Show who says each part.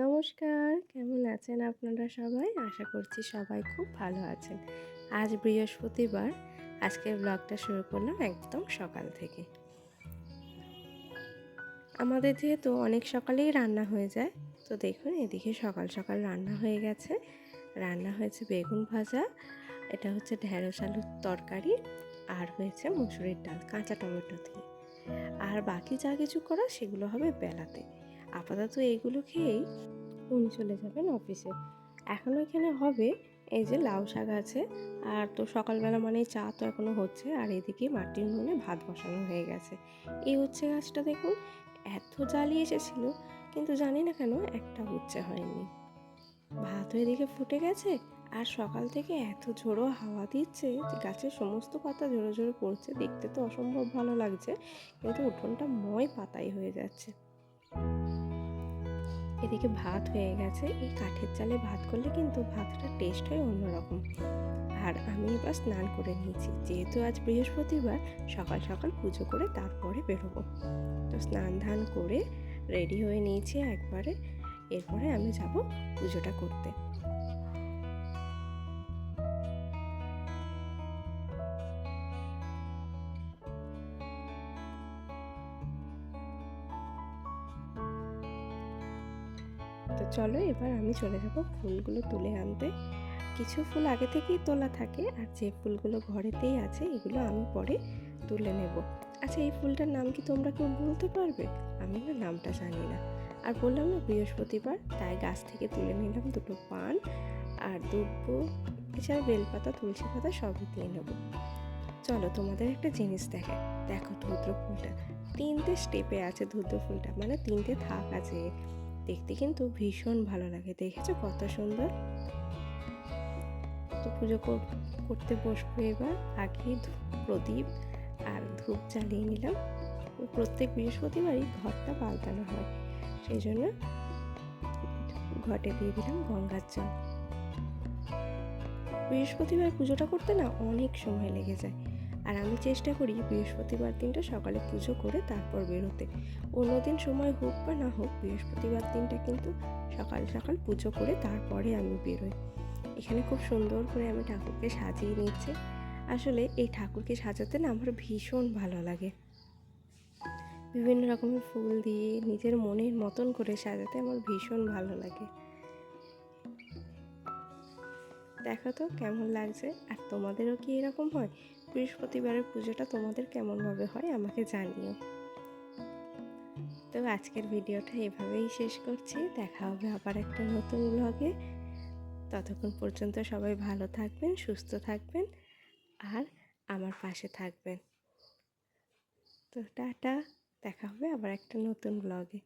Speaker 1: নমস্কার, কেমন আছেন আপনারা সবাই? আশা করছি সবাই খুব ভালো আছেন। আজ বৃহস্পতিবার, আজকের ব্লগটা শুরু করলাম একদম সকাল থেকে। আমাদের যেহেতু অনেক সকালেই রান্না হয়ে যায়, তো দেখুন এদিকে সকাল সকাল রান্না হয়ে গেছে। রান্না হয়েছে বেগুন ভাজা, এটা হচ্ছে ঢ্যাঁড়স আলুর তরকারি, আর হয়েছে মুসুরির ডাল কাঁচা টমেটো দিয়ে। আর বাকি যা কিছু করা সেগুলো হবে বেলাতে। আপাতত এগুলো খেয়েই উনি চলে যাবেন অফিসে। এখনও এখানে হবে এই যে লাউ শাক আছে, আর তো সকালবেলা মানেই চা তো এখনও হচ্ছে, আর এদিকে মাটির উনুনে ভাত বসানো হয়ে গেছে। এই উচ্ছে গাছটা দেখুন এত জালি এসেছিল, কিন্তু জানি না কেন একটা উচ্ছে হয়নি। ভাতও এদিকে ফুটে গেছে, আর সকাল থেকে এত ঝোড়ো হাওয়া দিচ্ছে যে গাছের সমস্ত পাতা ঝরে ঝরে পড়ছে। দেখতে তো অসম্ভব ভালো লাগছে, কিন্তু উঠোনটা ময় পাতাই হয়ে যাচ্ছে। এদিকে ভাত হয়ে গেছে। এই কাঠের চালে ভাত করলে কিন্তু ভাতটা টেস্ট হয় অন্যরকম। আর আমি এবার স্নান করে নিয়েছি, যেহেতু আজ বৃহস্পতিবার, সকাল সকাল পুজো করে তারপরে বেরোবো। তো স্নান ধান করে রেডি হয়ে নিয়েছি একবারে। এরপরে আমি যাব পুজোটা করতে। তো চলো এবার আমি চলে যাব ফুলগুলো তুলে আনতে। কিছু ফুল আগে থেকেই তোলা থাকে, আর যে ফুলগুলো ঘরেতেই আছে এগুলো আমি পরে তুলে নেব। আচ্ছা, এই ফুলটার নাম কি তোমরা কেউ বলতে পারবে? আমি না নামটা জানি না। আর বললাম না বৃহস্পতিবার, তাই গাছ থেকে তুলে নিলাম দুটো পান আর দুব্বো, এছাড়া বেলপাতা তুলসী পাতা সবই দিয়ে নেব। চলো তোমাদের একটা জিনিস দেখাই। দেখো ধুদ্র ফুলটা তিনটে স্টেপে আছে। ধুদ্র ফুলটা মানে তিনটে থাক আছে। দেখতে কিন্তু ভীষণ ভালো লাগে, দেখেছো কত সুন্দর। তো পুজো করতে বসবো এবার। আগে প্রদীপ আর ধূপ জ্বালিয়ে নিলাম। প্রত্যেক বৃহস্পতিবারই ঘরটা পাল্টানো হয়, সেই জন্য ঘটে দিয়ে দিলাম গঙ্গার জল। বৃহস্পতিবার পুজোটা করতে না অনেক সময় লেগে যায়, আর আমি চেষ্টা করি বৃহস্পতিবার দিনটা সকালে পুজো করে তারপর বেরোতে। অন্যদিন সময় হোক বা না হোক, বৃহস্পতিবার দিনটা কিন্তু সকাল সকাল পুজো করে তারপরে আমি বেরোই। এখানে খুব সুন্দর করে আমি ঠাকুরকে সাজিয়ে নিচ্ছি। আসলে এই ঠাকুরকে সাজাতে না আমার ভীষণ ভালো লাগে। বিভিন্ন রকমের ফুল দিয়ে নিজের মনের মতন করে সাজাতে আমার ভীষণ ভালো লাগে। দেখো তো কেমন লাগছে। আর তোমাদেরও কি এরকম হয়? বৃহস্পতিবারের পুজোটা তোমাদের কেমনভাবে হয় আমাকে জানিও। তো আজকের ভিডিওটা এভাবেই শেষ করছি। দেখা হবে আবার একটা নতুন ব্লগে। ততক্ষণ পর্যন্ত সবাই ভালো থাকবেন, সুস্থ থাকবেন, আর আমার পাশে থাকবেন। তো টাটা, দেখা হবে আবার একটা নতুন ব্লগে।